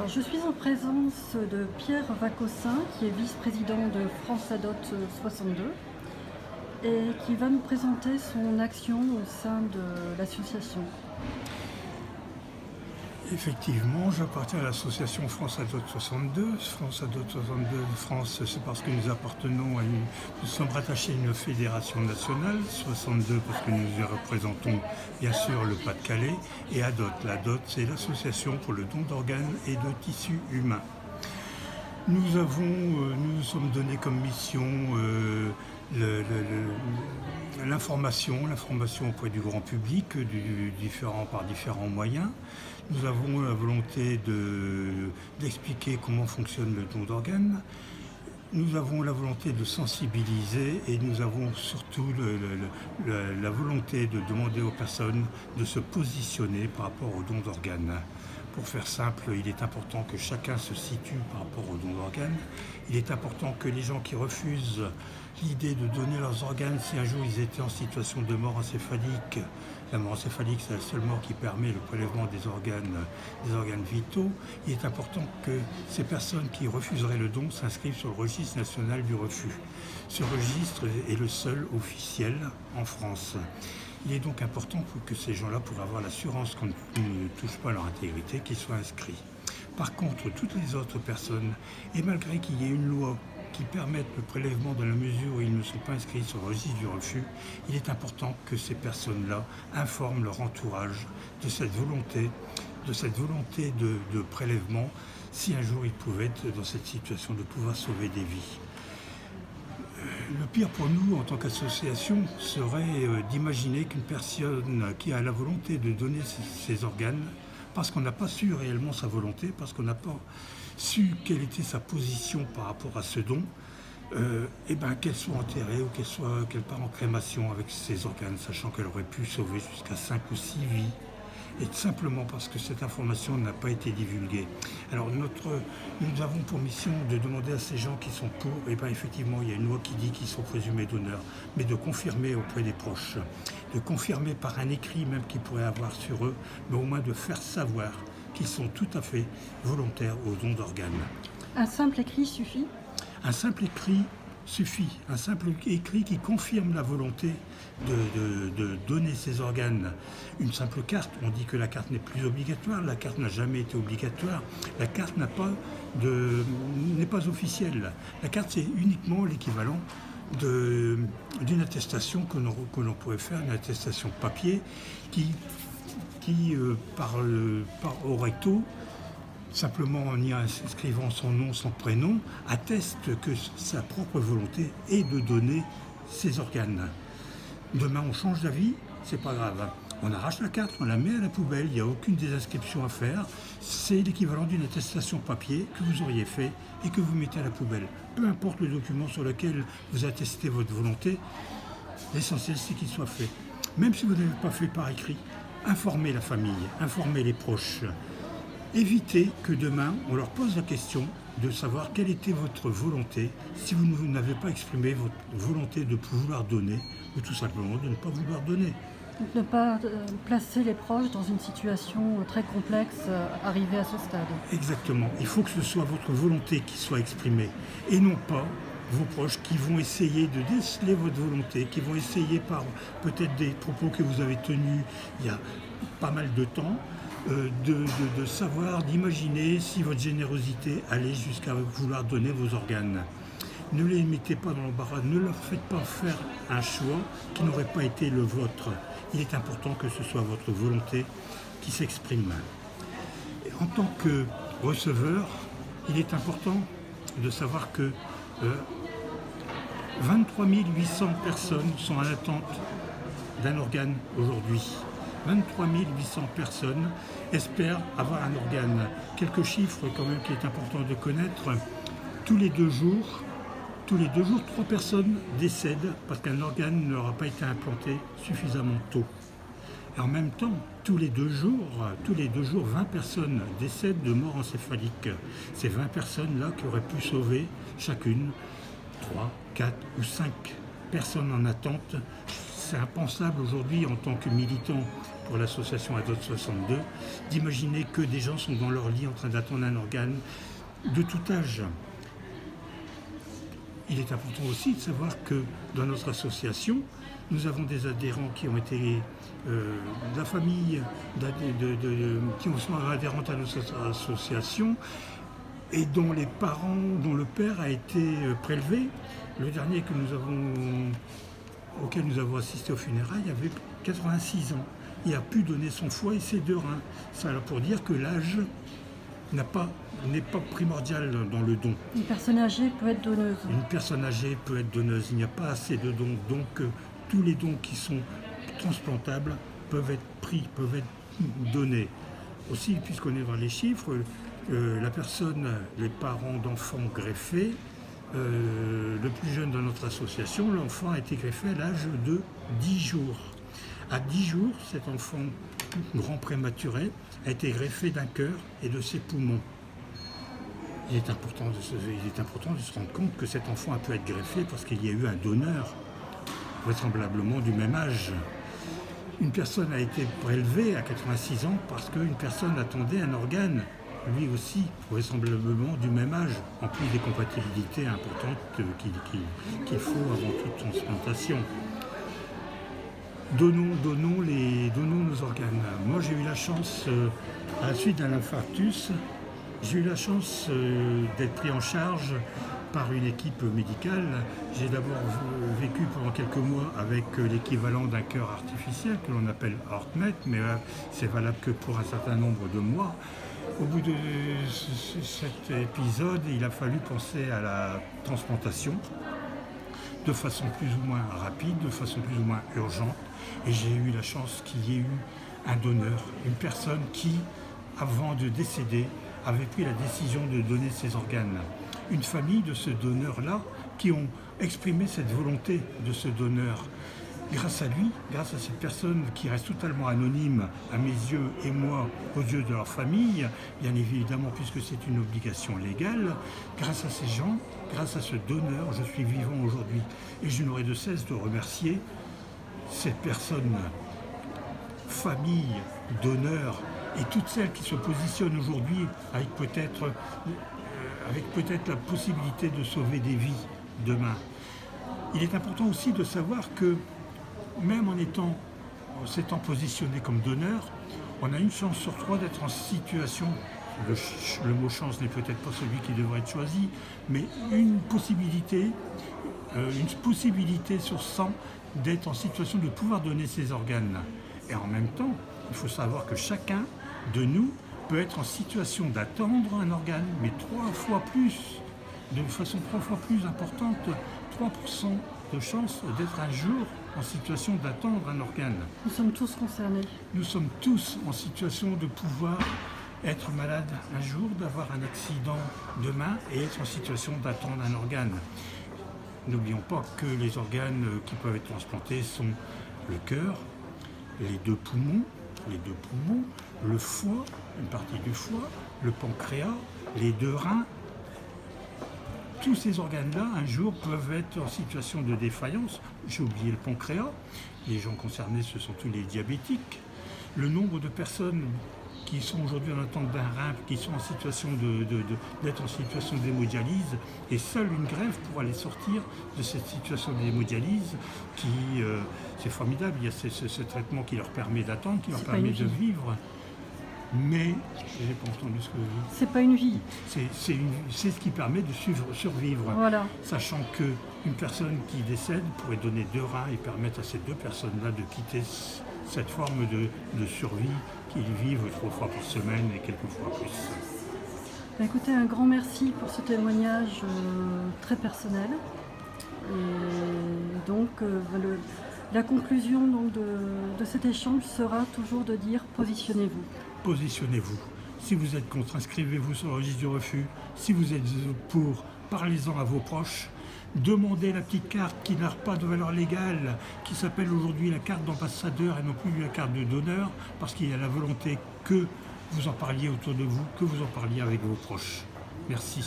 Alors, je suis en présence de Pierre Vacossin, qui est vice-président de France Adot 62 et qui va nous présenter son action au sein de l'association. Effectivement, j'appartiens à l'association France Adot 62. France Adot 62 France, c'est parce que nous sommes rattachés à une fédération nationale, 62 parce que nous y représentons bien sûr le Pas-de-Calais, et Adot. L'Adot, c'est l'association pour le don d'organes et de tissus humains. Nous nous sommes donnés comme mission l'information auprès du grand public par différents moyens. Nous avons la volonté d'expliquer comment fonctionne le don d'organes. Nous avons la volonté de sensibiliser et nous avons surtout la volonté de demander aux personnes de se positionner par rapport au don d'organes. Pour faire simple, il est important que chacun se situe par rapport au don d'organes. Il est important que les gens qui refusent l'idée de donner leurs organes, si un jour ils étaient en situation de mort encéphalique, la mort encéphalique c'est la seule mort qui permet le prélèvement des organes vitaux, il est important que ces personnes qui refuseraient le don s'inscrivent sur le registre national du refus. Ce registre est le seul officiel en France. Il est donc important que ces gens-là, pour avoir l'assurance qu'on ne touche pas à leur intégrité, qu'ils soient inscrits. Par contre, toutes les autres personnes, et malgré qu'il y ait une loi qui permette le prélèvement dans la mesure où ils ne sont pas inscrits sur le registre du refus, il est important que ces personnes-là informent leur entourage de cette volonté de prélèvement, si un jour ils pouvaient être dans cette situation de pouvoir sauver des vies. Le pire pour nous, en tant qu'association, serait d'imaginer qu'une personne qui a la volonté de donner ses organes, parce qu'on n'a pas su réellement sa volonté, parce qu'on n'a pas su quelle était sa position par rapport à ce don, qu'elle soit enterrée ou qu'elle part en crémation avec ses organes, sachant qu'elle aurait pu sauver jusqu'à 5 ou 6 vies. Et simplement parce que cette information n'a pas été divulguée. Alors nous avons pour mission de demander à ces gens qui sont pour, effectivement il y a une loi qui dit qu'ils sont présumés donneurs, mais de confirmer auprès des proches, de confirmer par un écrit même qu'ils pourraient avoir sur eux, mais au moins de faire savoir qu'ils sont tout à fait volontaires au don d'organes. Un simple écrit suffit? Un simple écrit suffit, un simple écrit qui confirme la volonté de donner ses organes. Une simple carte, on dit que la carte n'est plus obligatoire, la carte n'a jamais été obligatoire, la carte n'est pas officielle. La carte c'est uniquement l'équivalent d'une attestation que l'on pourrait faire, une attestation papier qui par au recto, simplement en y inscrivant son nom, son prénom, atteste que sa propre volonté est de donner ses organes. Demain on change d'avis, c'est pas grave. On arrache la carte, on la met à la poubelle, il n'y a aucune désinscription à faire. C'est l'équivalent d'une attestation papier que vous auriez fait et que vous mettez à la poubelle. Peu importe le document sur lequel vous attestez votre volonté, l'essentiel c'est qu'il soit fait. Même si vous n'avez pas fait par écrit, informez la famille, informez les proches. Évitez que demain, on leur pose la question de savoir quelle était votre volonté, si vous n'avez pas exprimé votre volonté de vouloir donner, ou tout simplement de ne pas vouloir donner. Donc, ne pas placer les proches dans une situation très complexe arrivée à ce stade. Exactement. Il faut que ce soit votre volonté qui soit exprimée, et non pas vos proches qui vont essayer de déceler votre volonté, qui vont essayer par peut-être des propos que vous avez tenus il y a pas mal de temps, de savoir, d'imaginer si votre générosité allait jusqu'à vouloir donner vos organes. Ne les mettez pas dans l'embarras, ne leur faites pas faire un choix qui n'aurait pas été le vôtre. Il est important que ce soit votre volonté qui s'exprime. En tant que receveur, il est important de savoir que 23 800 personnes sont en attente d'un organe aujourd'hui. 23 800 personnes espèrent avoir un organe. Quelques chiffres quand même qu'il est important de connaître. Tous les deux jours, 3 personnes décèdent parce qu'un organe ne leur a pas été implanté suffisamment tôt. Et en même temps, tous les deux jours, 20 personnes décèdent de mort encéphalique. Ces 20 personnes-là qui auraient pu sauver chacune 3, 4 ou 5 personnes en attente c'est impensable aujourd'hui en tant que militant pour l'association Adote 62 d'imaginer que des gens sont dans leur lit en train d'attendre un organe de tout âge. Il est important aussi de savoir que dans notre association, nous avons des adhérents qui ont été de la famille, qui sont adhérents à notre association et dont les parents, dont le père a été prélevé. Le dernier auquel nous avons assisté aux funérailles avait 86 ans. Il a pu donner son foie et ses 2 reins. Ça alors pour dire que l'âge n'est pas primordial dans le don. Une personne âgée peut être donneuse. Une personne âgée peut être donneuse. Il n'y a pas assez de dons. Donc tous les dons qui sont transplantables peuvent être pris, peuvent être donnés. Aussi, puisqu'on est dans les chiffres, les parents d'enfants greffés, le plus jeune dans notre association, l'enfant a été greffé à l'âge de 10 jours. À 10 jours, cet enfant grand prématuré a été greffé d'un cœur et de ses poumons. Il est important de se rendre compte que cet enfant a pu être greffé parce qu'il y a eu un donneur, vraisemblablement du même âge. Une personne a été prélevée à 86 ans parce qu'une personne attendait un organe, lui aussi, vraisemblablement du même âge, en plus des compatibilités importantes qu'il faut avant toute transplantation. Donnons nos organes. Moi, j'ai eu la chance, à la suite d'un infarctus, j'ai eu la chance d'être pris en charge par une équipe médicale. J'ai d'abord vécu pendant quelques mois avec l'équivalent d'un cœur artificiel que l'on appelle HeartMate, mais c'est valable que pour un certain nombre de mois. Au bout de cet épisode, il a fallu penser à la transplantation de façon plus ou moins rapide, de façon plus ou moins urgente. Et j'ai eu la chance qu'il y ait eu un donneur, une personne qui, avant de décéder, avait pris la décision de donner ses organes. Une famille de ce donneur-là qui ont exprimé cette volonté de ce donneur. Grâce à lui, grâce à cette personne qui reste totalement anonyme à mes yeux et moi aux yeux de leur famille, bien évidemment puisque c'est une obligation légale, grâce à ces gens, grâce à ce donneur, je suis vivant aujourd'hui. Et je n'aurai de cesse de remercier cette personne, famille, donneur, et toutes celles qui se positionnent aujourd'hui avec peut-être la possibilité de sauver des vies demain. Il est important aussi de savoir que même en s'étant positionné comme donneur, on a une chance sur 3 d'être en situation, le mot chance n'est peut-être pas celui qui devrait être choisi, mais une possibilité sur 100 d'être en situation de pouvoir donner ses organes. Et en même temps, il faut savoir que chacun de nous peut être en situation d'attendre un organe, mais 3 fois plus, de façon 3 fois plus importante, 3% de chance d'être un jour en situation d'attendre un organe. Nous sommes tous concernés. Nous sommes tous en situation de pouvoir être malade un jour, d'avoir un accident demain et être en situation d'attendre un organe. N'oublions pas que les organes qui peuvent être transplantés sont le cœur, les 2 poumons, le foie, une partie du foie, le pancréas, les 2 reins. Tous ces organes-là, un jour, peuvent être en situation de défaillance. J'ai oublié le pancréas. Les gens concernés, ce sont tous les diabétiques. Le nombre de personnes qui sont aujourd'hui en attente d'un rein, qui sont en situation d'être en situation d'hémodialyse, et seule une greffe pour aller sortir de cette situation d'hémodialyse, c'est formidable. Il y a ce traitement qui leur permet d'attendre, qui leur permet de vivre. Mais, j'ai pas entendu ce que vous dites. C'est pas une vie. C'est ce qui permet de survivre. Voilà. Sachant qu'une personne qui décède pourrait donner 2 reins et permettre à ces 2 personnes-là de quitter cette forme de survie qu'ils vivent 3 fois par semaine et quelquefois plus. Écoutez, un grand merci pour ce témoignage très personnel. Et donc, la conclusion donc, de cet échange sera toujours de dire positionnez-vous. Positionnez-vous. Si vous êtes contre, inscrivez-vous sur le registre du refus. Si vous êtes pour, parlez-en à vos proches. Demandez la petite carte qui n'a pas de valeur légale, qui s'appelle aujourd'hui la carte d'ambassadeur et non plus la carte de donneur, parce qu'il y a la volonté que vous en parliez autour de vous, que vous en parliez avec vos proches. Merci.